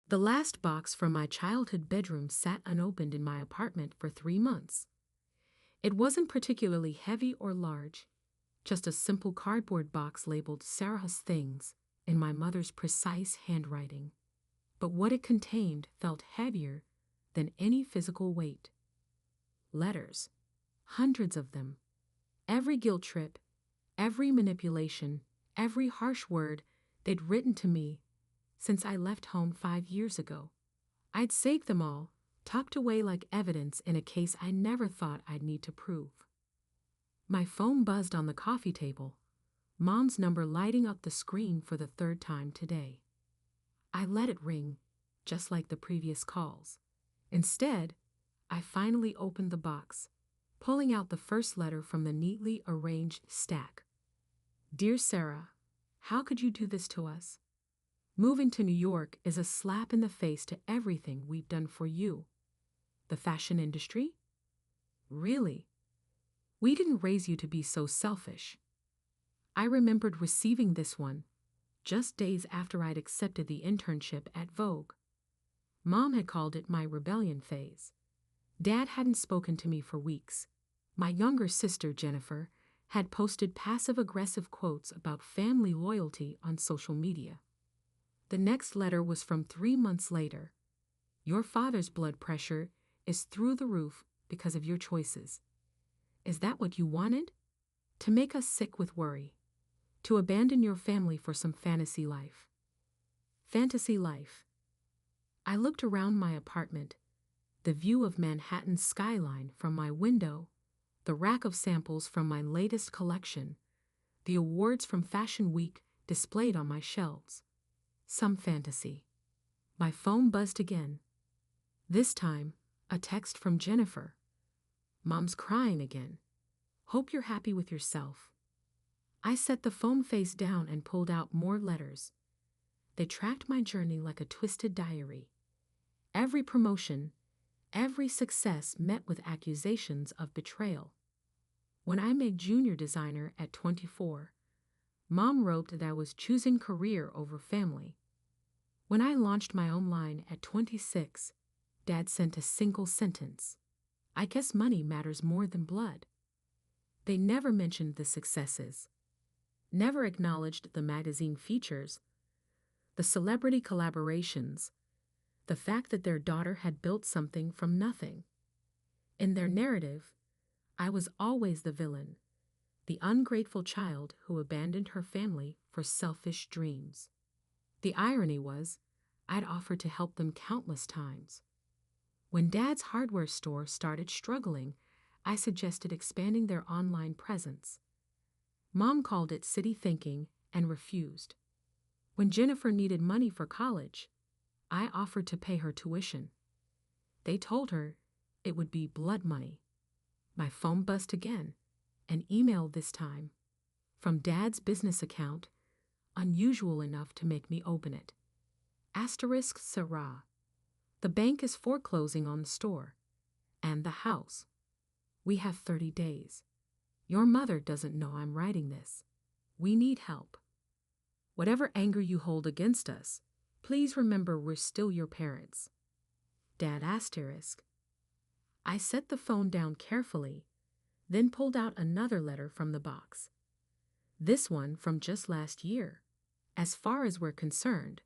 The last box from my childhood bedroom sat unopened in my apartment for 3 months. It wasn't particularly heavy or large, just a simple cardboard box labeled Sarah's Things in my mother's precise handwriting. But what it contained felt heavier than any physical weight. Letters. Hundreds of them. Every guilt trip, every manipulation, every harsh word they'd written to me since I left home 5 years ago. I'd saved them all, tucked away like evidence in a case I never thought I'd need to prove. My phone buzzed on the coffee table, Mom's number lighting up the screen for the third time today. I let it ring, just like the previous calls. Instead, I finally opened the box, pulling out the first letter from the neatly arranged stack. Dear Sarah, how could you do this to us? Moving to New York is a slap in the face to everything we've done for you. The fashion industry? Really? We didn't raise you to be so selfish. I remembered receiving this one just days after I'd accepted the internship at Vogue. Mom had called it my rebellion phase. Dad hadn't spoken to me for weeks. My younger sister, Jennifer, had posted passive-aggressive quotes about family loyalty on social media. The next letter was from 3 months later. Your father's blood pressure is through the roof because of your choices. Is that what you wanted? To make us sick with worry. To abandon your family for some fantasy life. Fantasy life. I looked around my apartment, the view of Manhattan's skyline from my window, the rack of samples from my latest collection, the awards from Fashion Week displayed on my shelves. Some fantasy. My phone buzzed again. This time, a text from Jennifer. Mom's crying again. Hope you're happy with yourself. I set the phone face down and pulled out more letters. They tracked my journey like a twisted diary. Every promotion, every success met with accusations of betrayal. When I made junior designer at 24, Mom wrote that I was choosing career over family. When I launched my own line at 26, Dad sent a single sentence. I guess money matters more than blood. They never mentioned the successes, never acknowledged the magazine features, the celebrity collaborations, the fact that their daughter had built something from nothing. In their narrative, I was always the villain, the ungrateful child who abandoned her family for selfish dreams. The irony was, I'd offered to help them countless times. When Dad's hardware store started struggling, I suggested expanding their online presence. Mom called it city thinking and refused. When Jennifer needed money for college, I offered to pay her tuition. They told her it would be blood money. My phone buzzed again, an email this time, from Dad's business account, unusual enough to make me open it. Asterisk Sarah. The bank is foreclosing on the store and the house. We have 30 days. Your mother doesn't know I'm writing this. We need help. Whatever anger you hold against us, please remember we're still your parents. Dad asterisk. I set the phone down carefully, then pulled out another letter from the box. This one from just last year. As far as we're concerned,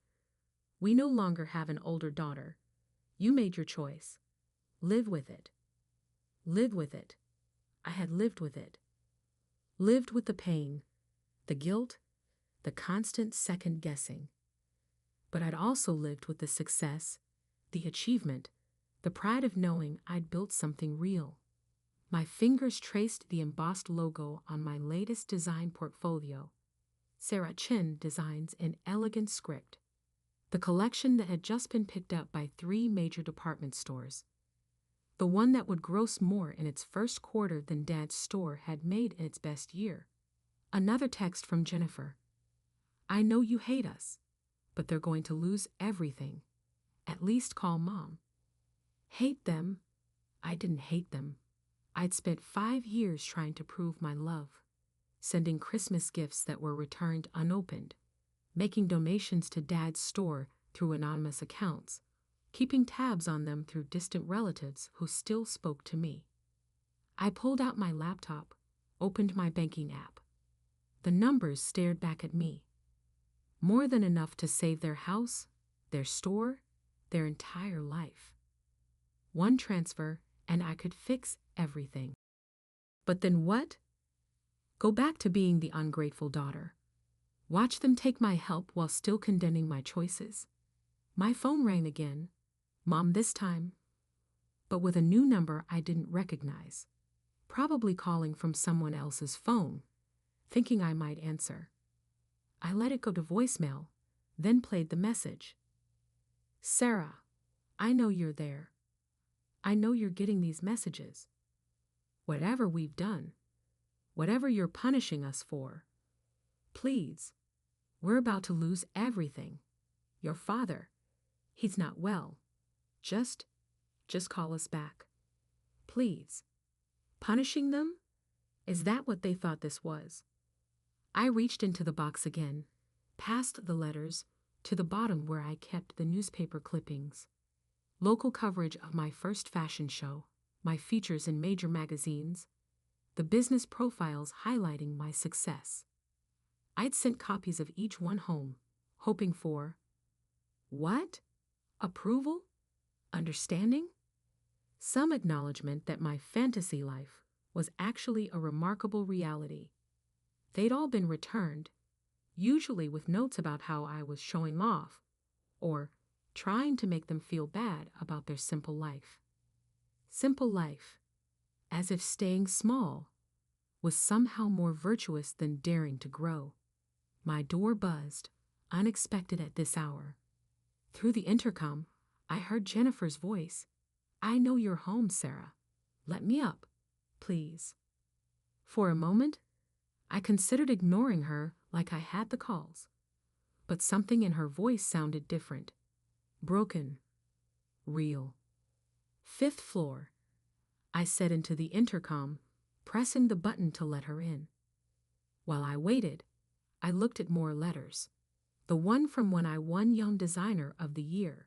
we no longer have an older daughter. You made your choice. Live with it. Live with it. I had lived with it. Lived with the pain, the guilt, the constant second guessing. But I'd also lived with the success, the achievement, the pride of knowing I'd built something real. My fingers traced the embossed logo on my latest design portfolio. Sarah Chin Designs in elegant script. The collection that had just been picked up by 3 major department stores. The one that would gross more in its first quarter than Dad's store had made in its best year. Another text from Jennifer. I know you hate us, but they're going to lose everything. At least call Mom. Hate them? I didn't hate them. I'd spent 5 years trying to prove my love, sending Christmas gifts that were returned unopened, making donations to Dad's store through anonymous accounts, keeping tabs on them through distant relatives who still spoke to me. I pulled out my laptop, opened my banking app. The numbers stared back at me. More than enough to save their house, their store, their entire life. One transfer, and I could fix everything. But then what? Go back to being the ungrateful daughter. Watch them take my help while still condemning my choices. My phone rang again. Mom this time. But with a new number I didn't recognize. Probably calling from someone else's phone, thinking I might answer. I let it go to voicemail, then played the message. Sarah, I know you're there. I know you're getting these messages. Whatever we've done, whatever you're punishing us for, please, we're about to lose everything. Your father, he's not well. Just call us back. Please. Punishing them? Is that what they thought this was? I reached into the box again, past the letters, to the bottom where I kept the newspaper clippings. Local coverage of my first fashion show, my features in major magazines, the business profiles highlighting my success. I'd sent copies of each one home, hoping for what? Approval? Understanding? Some acknowledgement that my fantasy life was actually a remarkable reality. They'd all been returned, usually with notes about how I was showing off, or trying to make them feel bad about their simple life. Simple life, as if staying small was somehow more virtuous than daring to grow. My door buzzed, unexpected at this hour. Through the intercom, I heard Jennifer's voice. I know you're home, Sarah. Let me up, please. For a moment, I considered ignoring her like I had the calls. But something in her voice sounded different. Broken. Real. 5th floor, I said into the intercom, pressing the button to let her in. While I waited, I looked at more letters. The one from when I won Young Designer of the Year.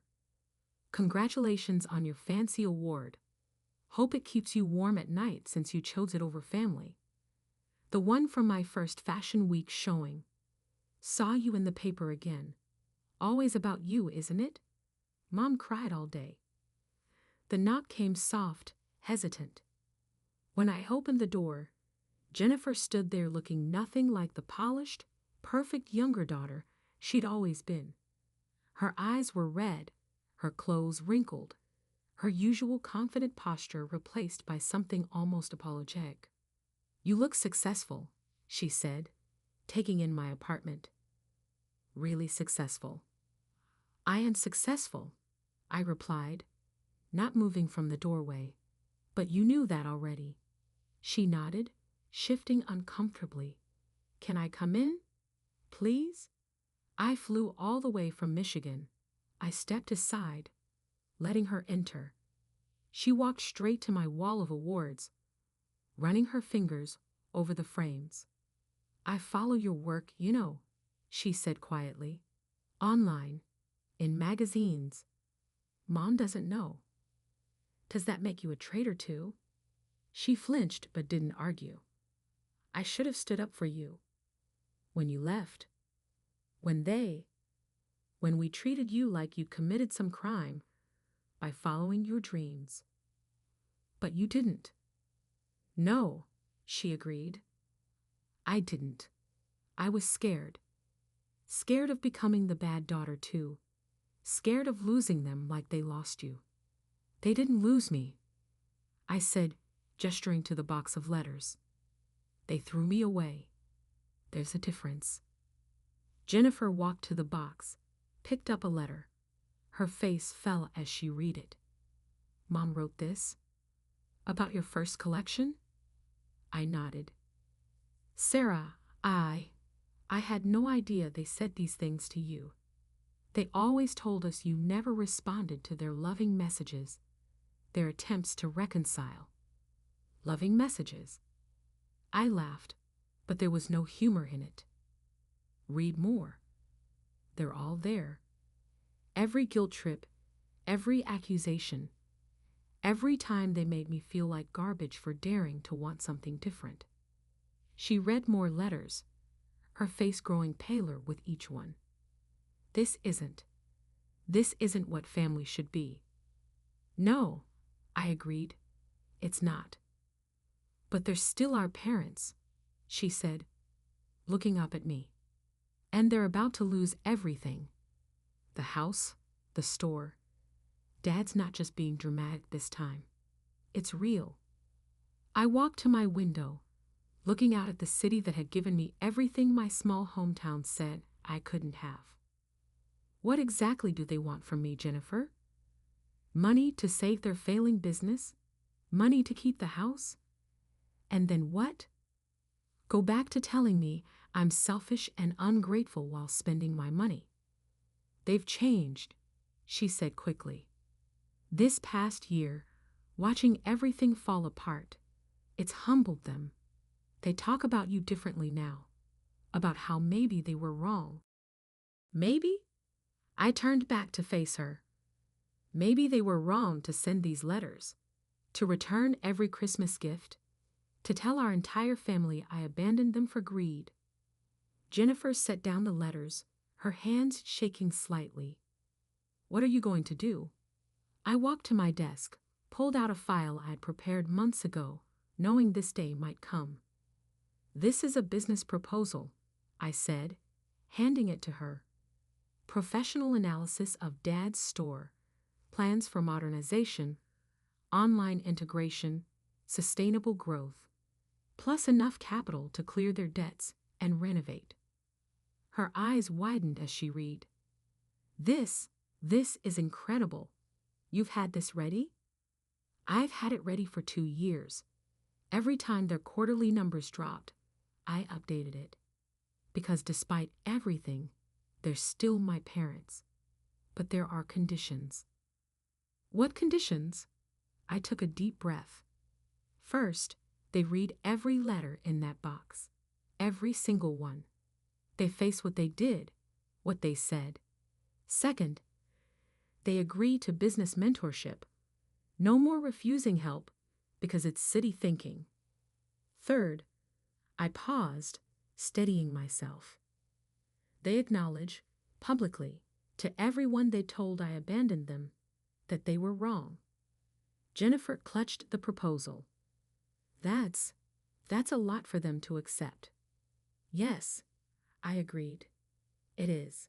Congratulations on your fancy award. Hope it keeps you warm at night since you chose it over family. The one from my first Fashion Week showing. Saw you in the paper again. Always about you, isn't it? Mom cried all day. The knock came soft, hesitant. When I opened the door, Jennifer stood there looking nothing like the polished, perfect younger daughter she'd always been. Her eyes were red, her clothes wrinkled, her usual confident posture replaced by something almost apologetic. You look successful, she said, taking in my apartment. Really successful. I am successful, I replied, not moving from the doorway. But you knew that already. She nodded, shifting uncomfortably. Can I come in? Please? I flew all the way from Michigan. I stepped aside, letting her enter. She walked straight to my wall of awards, running her fingers over the frames. I follow your work, you know, she said quietly. Online, in magazines. Mom doesn't know. Does that make you a traitor too? She flinched but didn't argue. I should have stood up for you. When you left. When we treated you like you committed some crime by following your dreams. But you didn't. No, she agreed. I didn't. I was scared. Scared of becoming the bad daughter too. Scared of losing them like they lost you. They didn't lose me, I said, gesturing to the box of letters. They threw me away. There's a difference. Jennifer walked to the box, picked up a letter. Her face fell as she read it. Mom wrote this? About your first collection? I nodded. Sarah, I had no idea they said these things to you. They always told us you never responded to their loving messages, their attempts to reconcile. Loving messages. I laughed, but there was no humor in it. Read more. They're all there. Every guilt trip, every accusation, every time they made me feel like garbage for daring to want something different. She read more letters, her face growing paler with each one. This isn't what family should be. No, I agreed. It's not. But they're still our parents, she said, looking up at me. And they're about to lose everything. The house, the store. Dad's not just being dramatic this time. It's real. I walked to my window, looking out at the city that had given me everything my small hometown said I couldn't have. What exactly do they want from me, Jennifer? Money to save their failing business? Money to keep the house? And then what? Go back to telling me I'm selfish and ungrateful while spending my money. They've changed, she said quickly. This past year, watching everything fall apart, it's humbled them. They talk about you differently now, about how maybe they were wrong. Maybe? I turned back to face her. Maybe they were wrong to send these letters, to return every Christmas gift, to tell our entire family I abandoned them for greed. Jennifer set down the letters, her hands shaking slightly. What are you going to do? I walked to my desk, pulled out a file I had prepared months ago, knowing this day might come. This is a business proposal, I said, handing it to her. Professional analysis of Dad's store, plans for modernization, online integration, sustainable growth, plus enough capital to clear their debts and renovate. Her eyes widened as she read. This is incredible. You've had this ready? I've had it ready for 2 years. Every time their quarterly numbers dropped, I updated it. Because despite everything, they're still my parents. But there are conditions. What conditions? I took a deep breath. First, they read every letter in that box. Every single one. They face what they did, what they said. Second, they agree to business mentorship. No more refusing help because it's city thinking. Third, I paused, steadying myself. They acknowledge, publicly, to everyone they told I abandoned them, that they were wrong. Jennifer clutched the proposal. That's a lot for them to accept. Yes, I agreed. It is.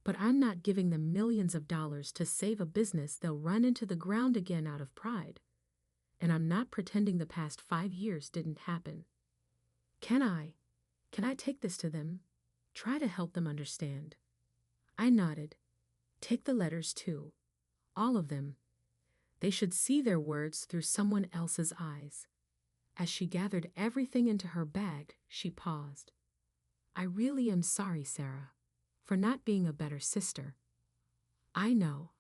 But I'm not giving them millions of dollars to save a business they'll run into the ground again out of pride. And I'm not pretending the past 5 years didn't happen. Can I take this to them? Try to help them understand. I nodded. Take the letters too. All of them. They should see their words through someone else's eyes. As she gathered everything into her bag, she paused. I really am sorry, Sarah, for not being a better sister. I know,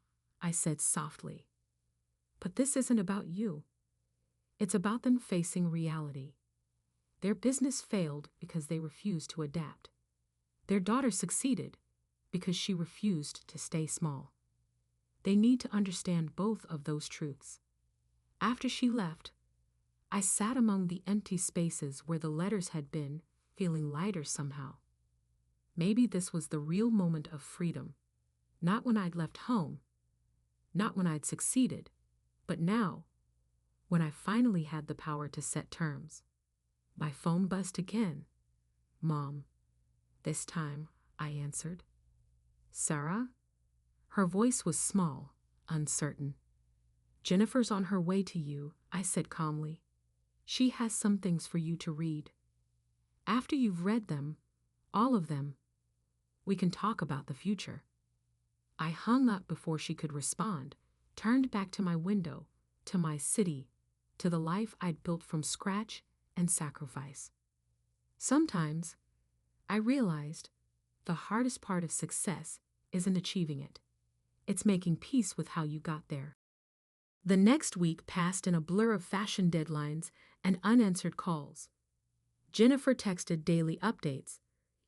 I said softly. But this isn't about you. It's about them facing reality. Their business failed because they refused to adapt. Their daughter succeeded because she refused to stay small. They need to understand both of those truths. After she left, I sat among the empty spaces where the letters had been, feeling lighter somehow. Maybe this was the real moment of freedom. Not when I'd left home, not when I'd succeeded, but now, when I finally had the power to set terms. My phone buzzed again. Mom. This time, I answered. Sarah? Her voice was small, uncertain. Jennifer's on her way to you, I said calmly. She has some things for you to read. After you've read them, all of them, we can talk about the future. I hung up before she could respond, turned back to my window, to my city, to the life I'd built from scratch and sacrifice. Sometimes, I realized, the hardest part of success isn't achieving it. It's making peace with how you got there. The next week passed in a blur of fashion deadlines and unanswered calls. Jennifer texted daily updates,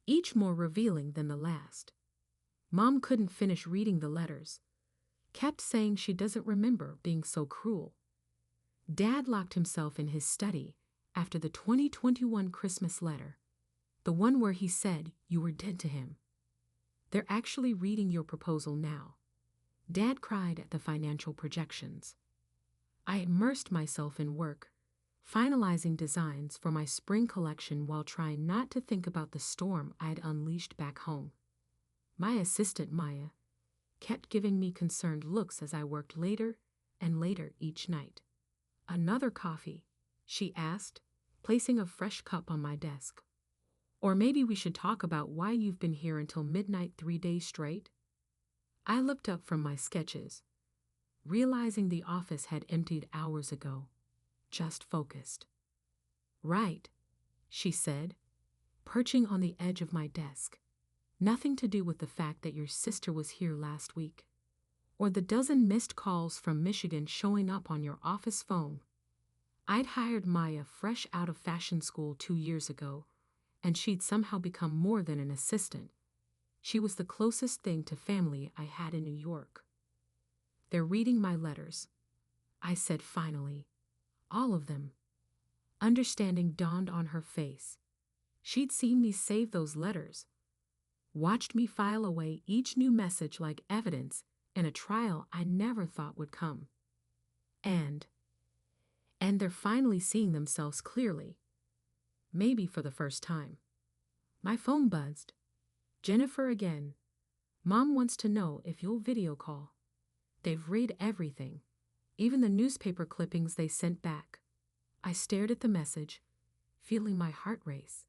each more revealing than the last. Mom couldn't finish reading the letters, kept saying she doesn't remember being so cruel. Dad locked himself in his study after the 2021 Christmas letter, the one where he said you were dead to him. They're actually reading your proposal now. Dad cried at the financial projections. I immersed myself in work, finalizing designs for my spring collection while trying not to think about the storm I'd unleashed back home. My assistant, Maya, kept giving me concerned looks as I worked later and later each night. "Another coffee?" she asked, placing a fresh cup on my desk. "Or maybe we should talk about why you've been here until midnight 3 days straight?" I looked up from my sketches, realizing the office had emptied hours ago, just focused. "Right," she said, perching on the edge of my desk. "Nothing to do with the fact that your sister was here last week, or the dozen missed calls from Michigan showing up on your office phone. I'd hired Maya fresh out of fashion school 2 years ago, and she'd somehow become more than an assistant. She was the closest thing to family I had in New York." "They're reading my letters," I said finally. "All of them." Understanding dawned on her face. She'd seen me save those letters, watched me file away each new message like evidence in a trial I never thought would come. And they're finally seeing themselves clearly. Maybe for the first time. My phone buzzed. "Jennifer again. Mom wants to know if you'll video call. They've read everything, even the newspaper clippings they sent back." I stared at the message, feeling my heart race.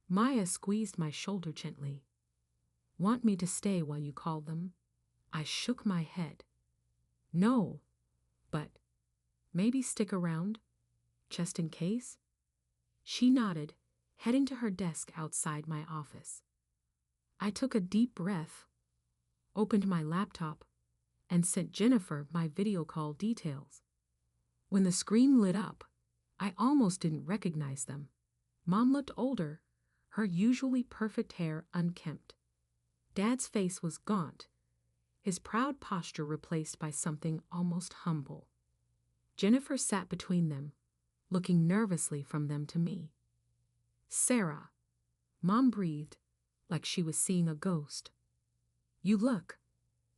Maya squeezed my shoulder gently. "Want me to stay while you call them?" I shook my head. "No, but maybe stick around, just in case?" She nodded, heading to her desk outside my office. I took a deep breath, opened my laptop, and sent Jennifer my video call details. When the screen lit up, I almost didn't recognize them. Mom looked older, her usually perfect hair unkempt. Dad's face was gaunt, his proud posture replaced by something almost humble. Jennifer sat between them, looking nervously from them to me. "Sarah," Mom breathed, like she was seeing a ghost. "You look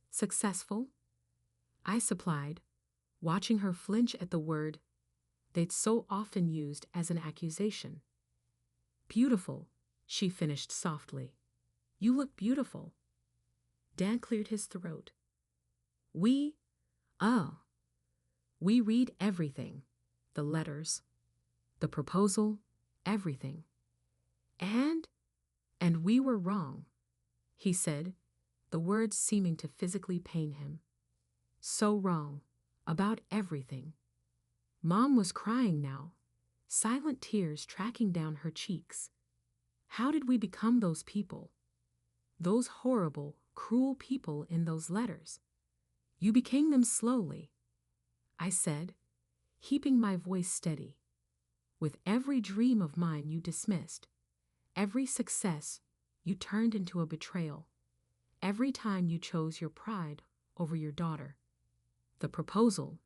successful," I supplied, watching her flinch at the word they'd so often used as an accusation. "Beautiful," she finished softly. "You look beautiful." Dad cleared his throat. We read everything. The letters, the proposal, everything. And we were wrong," he said, the words seeming to physically pain him. "So wrong, about everything." Mom was crying now, silent tears tracking down her cheeks. How did we become those people? Those horrible, cruel people in those letters? "You became them slowly," I said, keeping my voice steady. "With every dream of mine you dismissed, every success you turned into a betrayal, every time you chose your pride over your daughter." "The proposal,"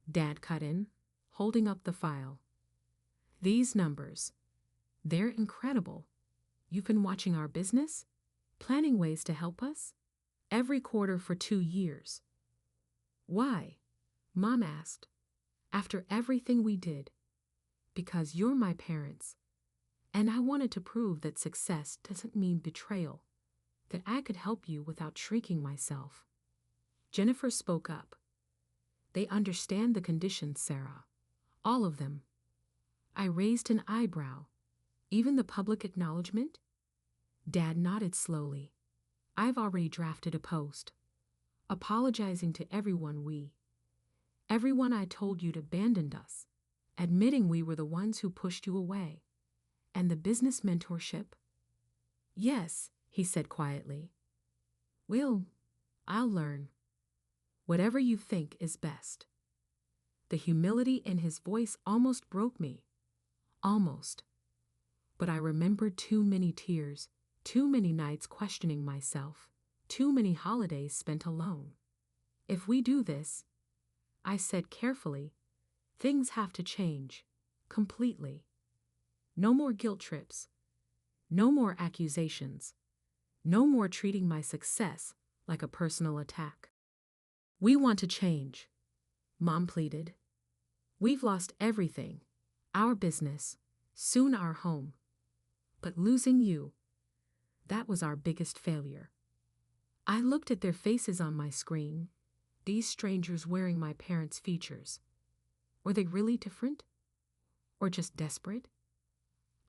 Dad cut in, holding up the file. "These numbers, they're incredible. You've been watching our business, planning ways to help us, every quarter for 2 years." "Why?" Mom asked. "After everything we did." "Because you're my parents, and I wanted to prove that success doesn't mean betrayal, that I could help you without shrinking myself." Jennifer spoke up. "They understand the conditions, Sarah. All of them." I raised an eyebrow. "Even the public acknowledgement?" Dad nodded slowly. "I've already drafted a post, apologizing to everyone I told you'd abandoned us, admitting we were the ones who pushed you away. And the business mentorship?" "Yes," he said quietly. I'll learn. Whatever you think is best." The humility in his voice almost broke me. Almost. But I remembered too many tears, too many nights questioning myself, Too many holidays spent alone. If we do this, I said carefully, things have to change. Completely. No more guilt trips. No more accusations. No more treating my success like a personal attack. We want to change, Mom pleaded. We've lost everything. Our business, soon our home. But losing you, that was our biggest failure. I looked at their faces on my screen, these strangers wearing my parents' features. Were they really different? Or just desperate?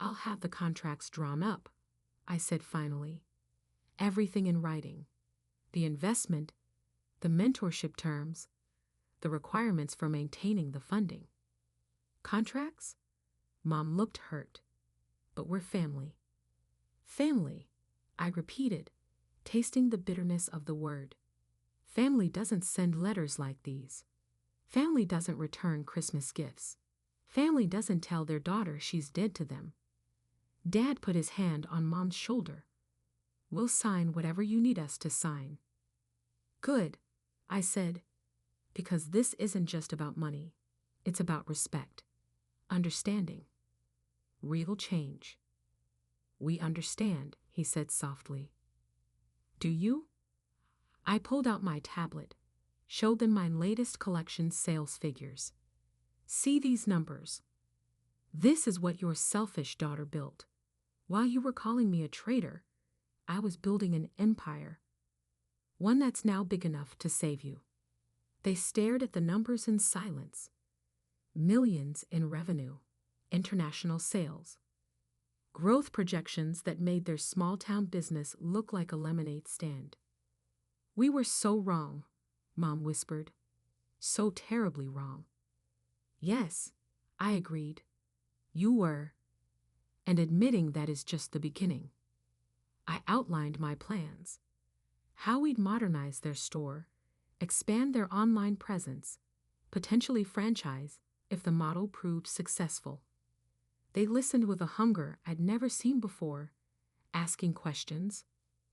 I'll have the contracts drawn up, I said finally. Everything in writing. The investment, the mentorship terms, the requirements for maintaining the funding. Contracts? Mom looked hurt. But we're family. Family, I repeated, tasting the bitterness of the word. Family doesn't send letters like these. Family doesn't return Christmas gifts. Family doesn't tell their daughter she's dead to them. Dad put his hand on Mom's shoulder. We'll sign whatever you need us to sign. Good, I said, because this isn't just about money. It's about respect, understanding, real change. We understand, he said softly. Do you? I pulled out my tablet, showed them my latest collection sales figures. See these numbers. This is what your selfish daughter built. While you were calling me a traitor, I was building an empire. One that's now big enough to save you. They stared at the numbers in silence. Millions in revenue, international sales. Growth projections that made their small-town business look like a lemonade stand. We were so wrong, Mom whispered. So terribly wrong. Yes, I agreed. You were. And admitting that is just the beginning. I outlined my plans. How we'd modernize their store, expand their online presence, potentially franchise if the model proved successful. They listened with a hunger I'd never seen before, asking questions,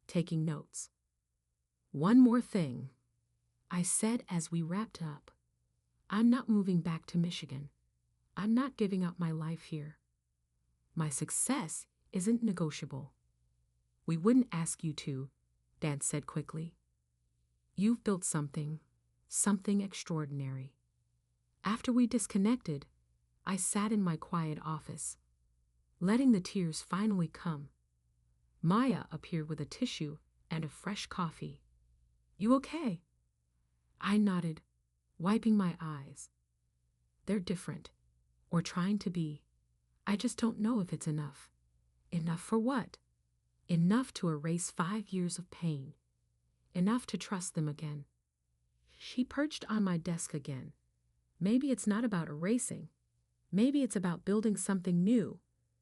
taking notes. One more thing, I said as we wrapped up. I'm not moving back to Michigan. I'm not giving up my life here. My success isn't negotiable. We wouldn't ask you to, Dad said quickly. You've built something extraordinary. After we disconnected, I sat in my quiet office, letting the tears finally come. Maya appeared with a tissue and a fresh coffee. You okay? I nodded, wiping my eyes. They're different, or trying to be. I just don't know if it's enough. Enough for what? Enough to erase 5 years of pain. Enough to trust them again. She perched on my desk again. Maybe it's not about erasing. Maybe it's about building something new,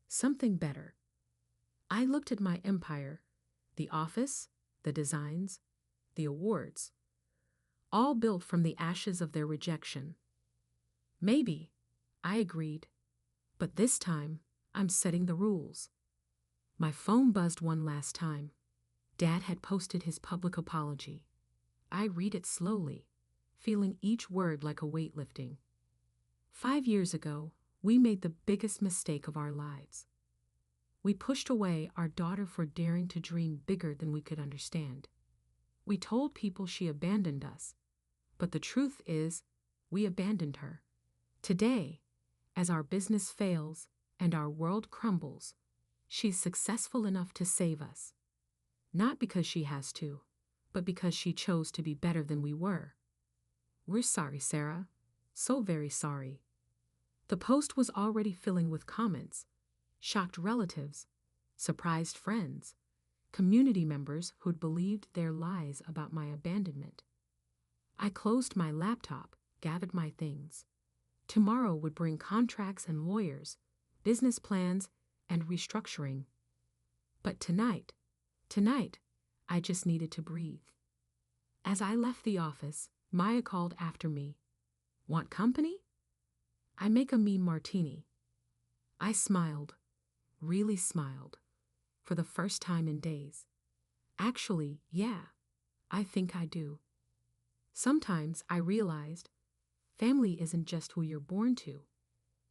something better. I looked at my empire, the office, the designs, the awards, all built from the ashes of their rejection. Maybe, I agreed, but this time I'm setting the rules. My phone buzzed one last time. Dad had posted his public apology. I read it slowly, feeling each word like a weight lifting. 5 years ago, we made the biggest mistake of our lives. We pushed away our daughter for daring to dream bigger than we could understand. We told people she abandoned us, but the truth is, we abandoned her. Today, as our business fails and our world crumbles, she's successful enough to save us. Not because she has to, but because she chose to be better than we were. We're sorry, Sarah. So very sorry. The post was already filling with comments. Shocked relatives, surprised friends, community members who'd believed their lies about my abandonment. I closed my laptop, gathered my things. Tomorrow would bring contracts and lawyers, business plans, and restructuring. But tonight, I just needed to breathe. As I left the office, Maya called after me. Want company? I make a mean martini. I smiled, really smiled, for the first time in days. Actually, yeah, I think I do. Sometimes I realized family isn't just who you're born to,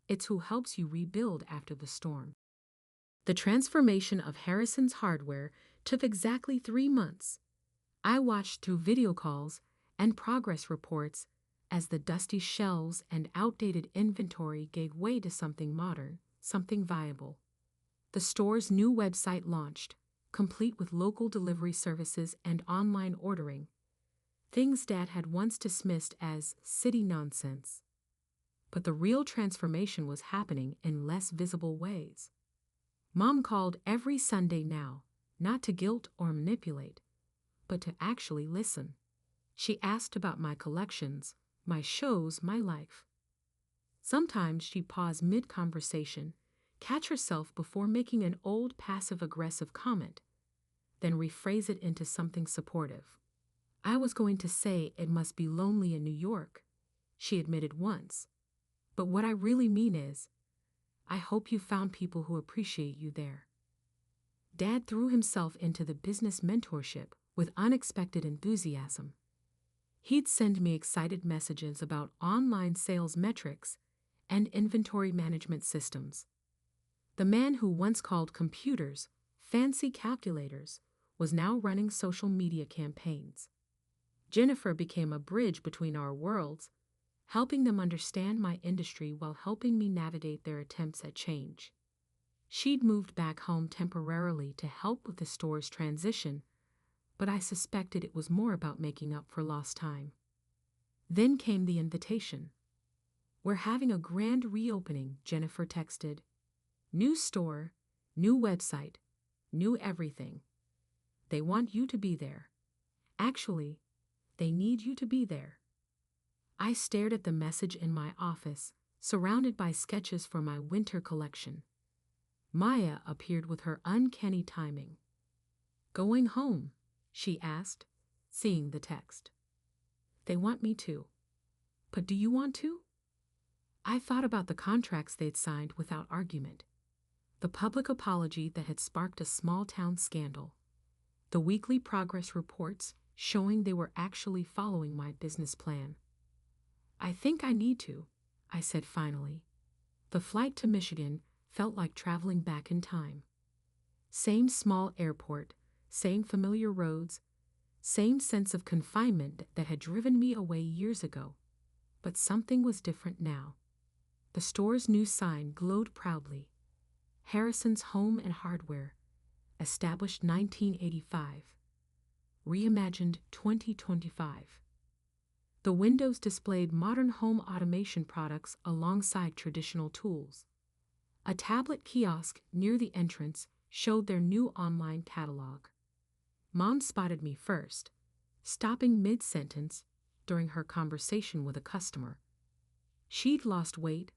it's who helps you rebuild after the storm. The transformation of Harrison's hardware took exactly 3 months. I watched through video calls and progress reports as the dusty shelves and outdated inventory gave way to something modern, something viable. The store's new website launched, complete with local delivery services and online ordering, things Dad had once dismissed as city nonsense. But the real transformation was happening in less visible ways. Mom called every Sunday now, not to guilt or manipulate, but to actually listen. She asked about my collections, my shows, my life. Sometimes she'd pause mid-conversation, catch herself before making an old passive-aggressive comment, then rephrase it into something supportive. I was going to say it must be lonely in New York, she admitted once. But what I really mean is, I hope you found people who appreciate you there. Dad threw himself into the business mentorship with unexpected enthusiasm. He'd send me excited messages about online sales metrics and inventory management systems. The man who once called computers fancy calculators was now running social media campaigns. Jennifer became a bridge between our worlds, helping them understand my industry while helping me navigate their attempts at change. She'd moved back home temporarily to help with the store's transition, but I suspected it was more about making up for lost time. Then came the invitation. "We're having a grand reopening," Jennifer texted. "New store, new website, new everything. They want you to be there. Actually, they need you to be there." I stared at the message in my office, surrounded by sketches for my winter collection. Maya appeared with her uncanny timing. "Going home?" she asked, seeing the text. "They want me to. But do you want to?" I thought about the contracts they'd signed without argument. The public apology that had sparked a small-town scandal. The weekly progress reports showing they were actually following my business plan. "I think I need to," I said finally. The flight to Michigan felt like traveling back in time. Same small airport, same familiar roads, same sense of confinement that had driven me away years ago. But something was different now. The store's new sign glowed proudly. Harrison's Home and Hardware, established 1985, reimagined 2025. The windows displayed modern home automation products alongside traditional tools. A tablet kiosk near the entrance showed their new online catalog. Mom spotted me first, stopping mid-sentence during her conversation with a customer. She'd lost weight,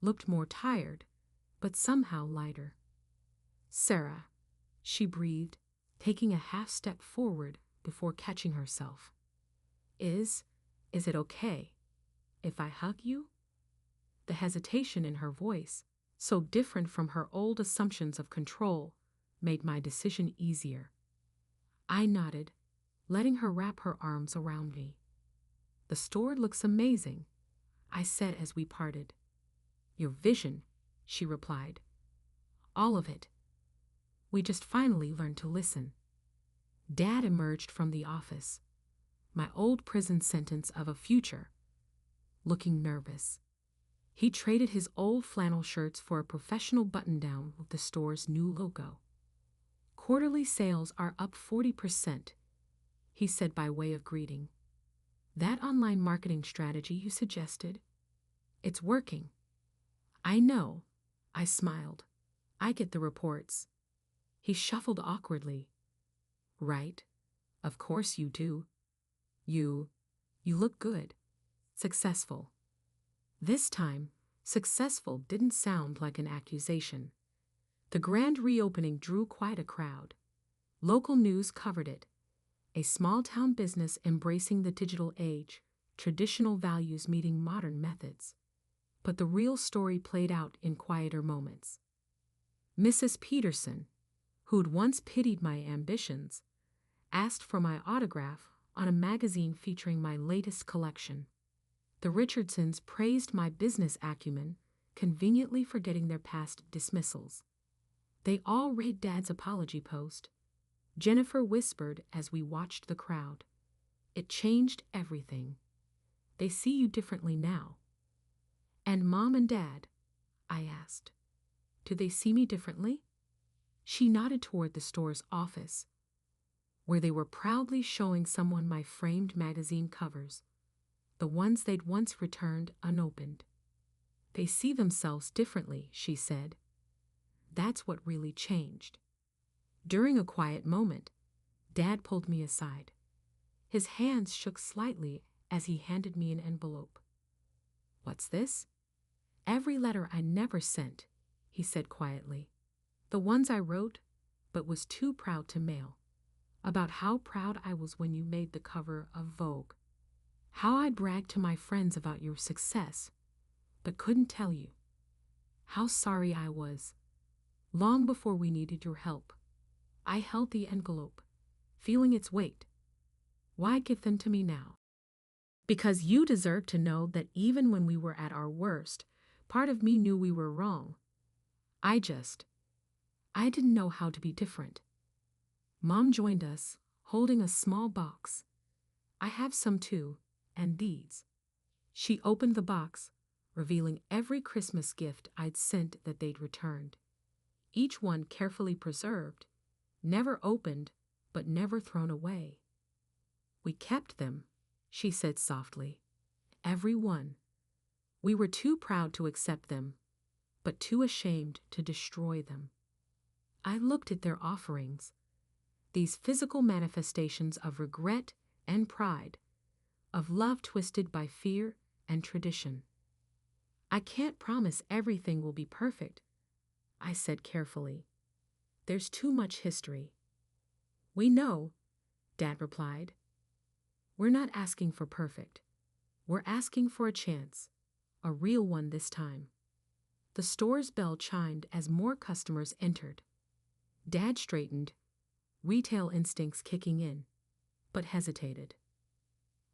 looked more tired, but somehow lighter. "Sarah," she breathed, taking a half step forward before catching herself. Is it okay if I hug you?" The hesitation in her voice, so different from her old assumptions of control, made my decision easier. I nodded, letting her wrap her arms around me. "The store looks amazing," I said as we parted. "Your vision," she replied. "All of it. We just finally learned to listen." Dad emerged from the office, my old prison sentence of a future, looking nervous. He traded his old flannel shirts for a professional button-down with the store's new logo. "Quarterly sales are up 40%, he said by way of greeting. "That online marketing strategy you suggested, it's working." "I know," I smiled. "I get the reports." He shuffled awkwardly. "Right, of course you do. You look good. Successful." This time, successful didn't sound like an accusation. The grand reopening drew quite a crowd. Local news covered it. A small-town business embracing the digital age, traditional values meeting modern methods. But the real story played out in quieter moments. Mrs. Peterson, who'd once pitied my ambitions, asked for my autograph on a magazine featuring my latest collection. The Richardsons praised my business acumen, conveniently forgetting their past dismissals. They all read Dad's apology post, Jennifer whispered as we watched the crowd. It changed everything. They see you differently now. And Mom and Dad? I asked. Do they see me differently? She nodded toward the store's office, where they were proudly showing someone my framed magazine covers, the ones they'd once returned unopened. They see themselves differently, she said. That's what really changed. During a quiet moment, Dad pulled me aside. His hands shook slightly as he handed me an envelope. What's this? Every letter I never sent, he said quietly. The ones I wrote, but was too proud to mail. About how proud I was when you made the cover of Vogue. How I bragged to my friends about your success, but couldn't tell you. How sorry I was. Long before we needed your help. I held the envelope, feeling its weight. Why give them to me now? Because you deserve to know that even when we were at our worst, part of me knew we were wrong. I didn't know how to be different. Mom joined us, holding a small box. I have some too, and these. She opened the box, revealing every Christmas gift I'd sent that they'd returned. Each one carefully preserved, never opened, but never thrown away. We kept them, she said softly. Every one. We were too proud to accept them, but too ashamed to destroy them. I looked at their offerings, these physical manifestations of regret and pride, of love twisted by fear and tradition. I can't promise everything will be perfect, I said carefully. There's too much history. We know, Dad replied. We're not asking for perfect. We're asking for a chance, a real one this time. The store's bell chimed as more customers entered. Dad straightened, retail instincts kicking in, but hesitated.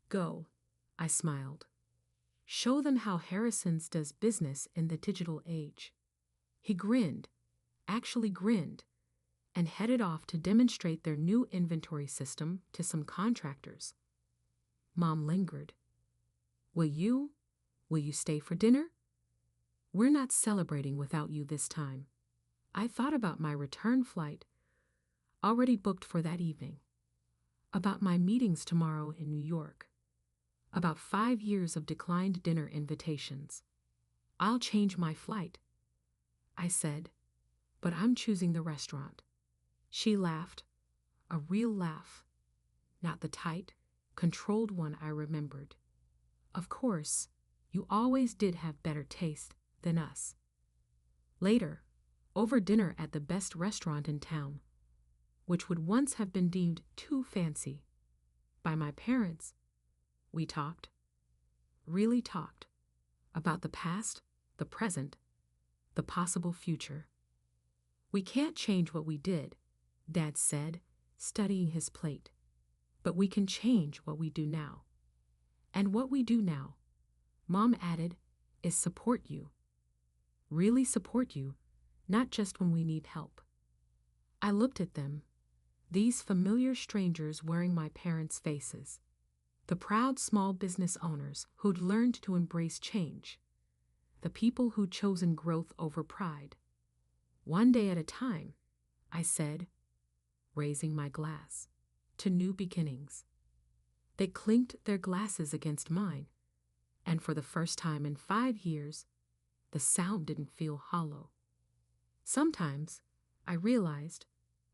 Go, I smiled. Show them how Harrison's does business in the digital age. He grinned, actually grinned, and headed off to demonstrate their new inventory system to some contractors. Mom lingered. Will you stay for dinner? We're not celebrating without you this time. I thought about my return flight, already booked for that evening. About my meetings tomorrow in New York. About 5 years of declined dinner invitations. I'll change my flight, I said, but I'm choosing the restaurant. She laughed, a real laugh, not the tight, controlled one I remembered. Of course, you always did have better taste than us. Later, over dinner at the best restaurant in town, which would once have been deemed too fancy by my parents, we talked, really talked, about the past, the present, the possible future. We can't change what we did, Dad said, studying his plate, but we can change what we do now. And what we do now, Mom added, is support you. Really support you, not just when we need help. I looked at them, these familiar strangers wearing my parents' faces, the proud small business owners who'd learned to embrace change, the people who'd chosen growth over pride. One day at a time, I said, raising my glass, to new beginnings. They clinked their glasses against mine, and for the first time in 5 years, the sound didn't feel hollow. Sometimes, I realized,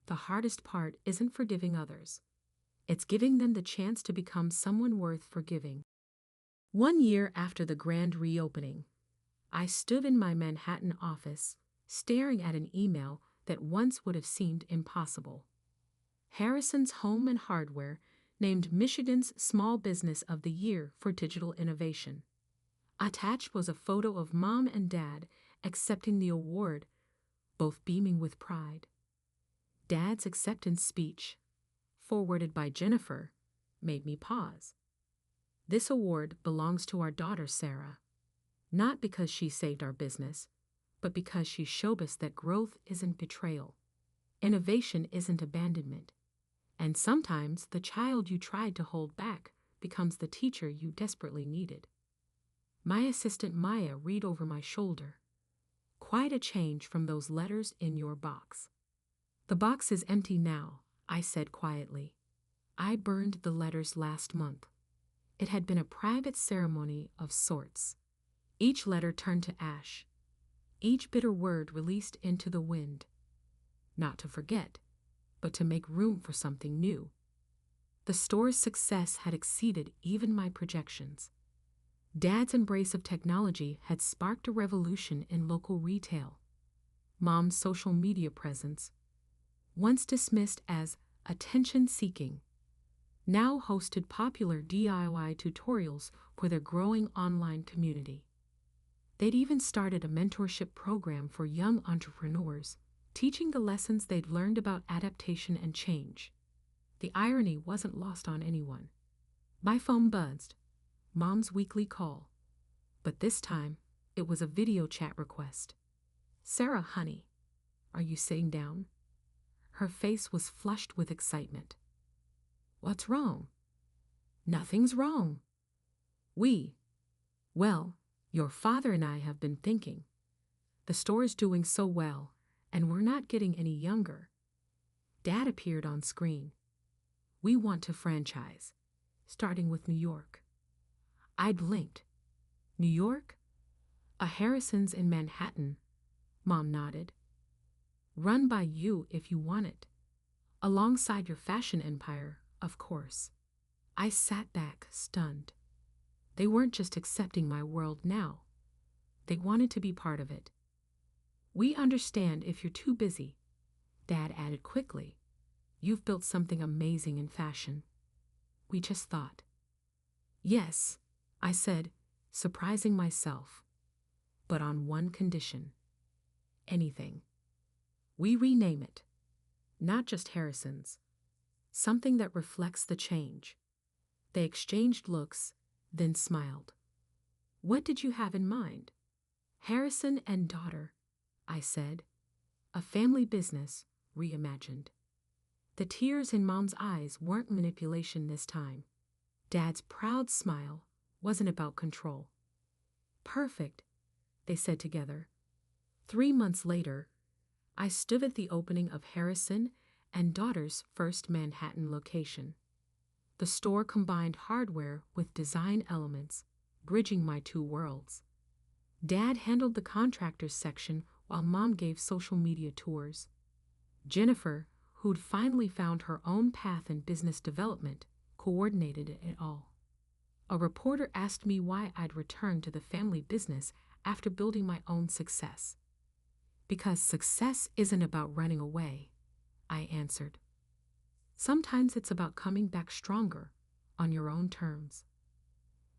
the hardest part isn't forgiving others. It's giving them the chance to become someone worth forgiving. 1 year after the grand reopening, I stood in my Manhattan office, staring at an email that once would have seemed impossible. Harrison's Home and Hardware named Michigan's Small Business of the Year for digital innovation. Attached was a photo of Mom and Dad accepting the award, both beaming with pride. Dad's acceptance speech, forwarded by Jennifer, made me pause. This award belongs to our daughter, Sarah. Not because she saved our business, but because she showed us that growth isn't betrayal. Innovation isn't abandonment. And sometimes the child you tried to hold back becomes the teacher you desperately needed. My assistant Maya read over my shoulder. Quite a change from those letters in your box. The box is empty now, I said quietly. I burned the letters last month. It had been a private ceremony of sorts. Each letter turned to ash. Each bitter word released into the wind. Not to forget, but to make room for something new. The store's success had exceeded even my projections. Dad's embrace of technology had sparked a revolution in local retail. Mom's social media presence, once dismissed as attention-seeking, now hosted popular DIY tutorials for their growing online community. They'd even started a mentorship program for young entrepreneurs, teaching the lessons they'd learned about adaptation and change. The irony wasn't lost on anyone. My phone buzzed. Mom's weekly call. But this time, it was a video chat request. "Sarah, honey, are you sitting down?" Her face was flushed with excitement. "What's wrong?" "Nothing's wrong. Well, your father and I have been thinking. The store's doing so well, and we're not getting any younger." Dad appeared on screen. "We want to franchise, starting with New York." I blinked. "New York?" "A Harrison's in Manhattan," Mom nodded. "Run by you if you want it. Alongside your fashion empire, of course." I sat back, stunned. They weren't just accepting my world now. They wanted to be part of it. "We understand if you're too busy," Dad added quickly. "You've built something amazing in fashion. We just thought." "Yes," I said, surprising myself. "But on one condition." "Anything." "We rename it. Not just Harrison's. Something that reflects the change." They exchanged looks, then smiled. "What did you have in mind?" "Harrison and Daughter," I said. "A family business, reimagined." The tears in Mom's eyes weren't manipulation this time. Dad's proud smile wasn't about control. "Perfect," they said together. 3 months later, I stood at the opening of Harrison and Daughter's first Manhattan location. The store combined hardware with design elements, bridging my two worlds. Dad handled the contractors section while Mom gave social media tours. Jennifer, who'd finally found her own path in business development, coordinated it all. A reporter asked me why I'd returned to the family business after building my own success. "Because success isn't about running away," I answered. "Sometimes it's about coming back stronger, on your own terms."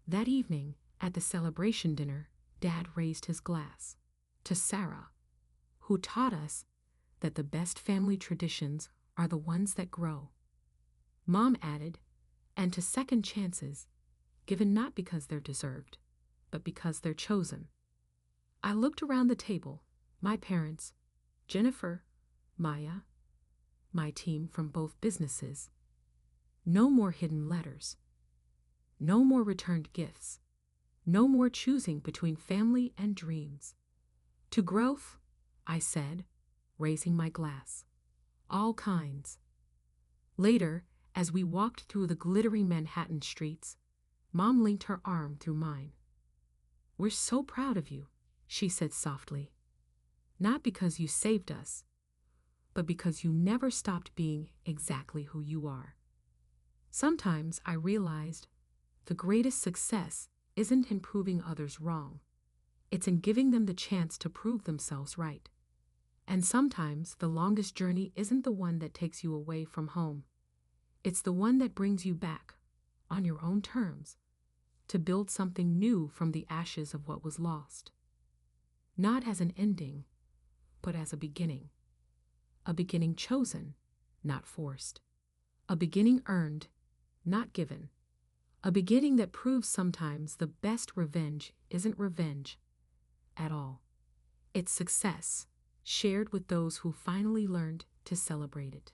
That evening, at the celebration dinner, Dad raised his glass. "To Sarah, who taught us that the best family traditions are the ones that grow." Mom added, "And to second chances, given not because they're deserved, but because they're chosen." I looked around the table, my parents, Jennifer, Maya, my team from both businesses. No more hidden letters. No more returned gifts. No more choosing between family and dreams. "To growth," I said, raising my glass. "All kinds." Later, as we walked through the glittering Manhattan streets, Mom linked her arm through mine. "We're so proud of you," she said softly. "Not because you saved us, but because you never stopped being exactly who you are." Sometimes I realized the greatest success isn't in proving others wrong. It's in giving them the chance to prove themselves right. And sometimes the longest journey isn't the one that takes you away from home. It's the one that brings you back, on your own terms, to build something new from the ashes of what was lost. Not as an ending, but as a beginning. A beginning chosen, not forced. A beginning earned, not given. A beginning that proves sometimes the best revenge isn't revenge at all. It's success, shared with those who finally learned to celebrate it.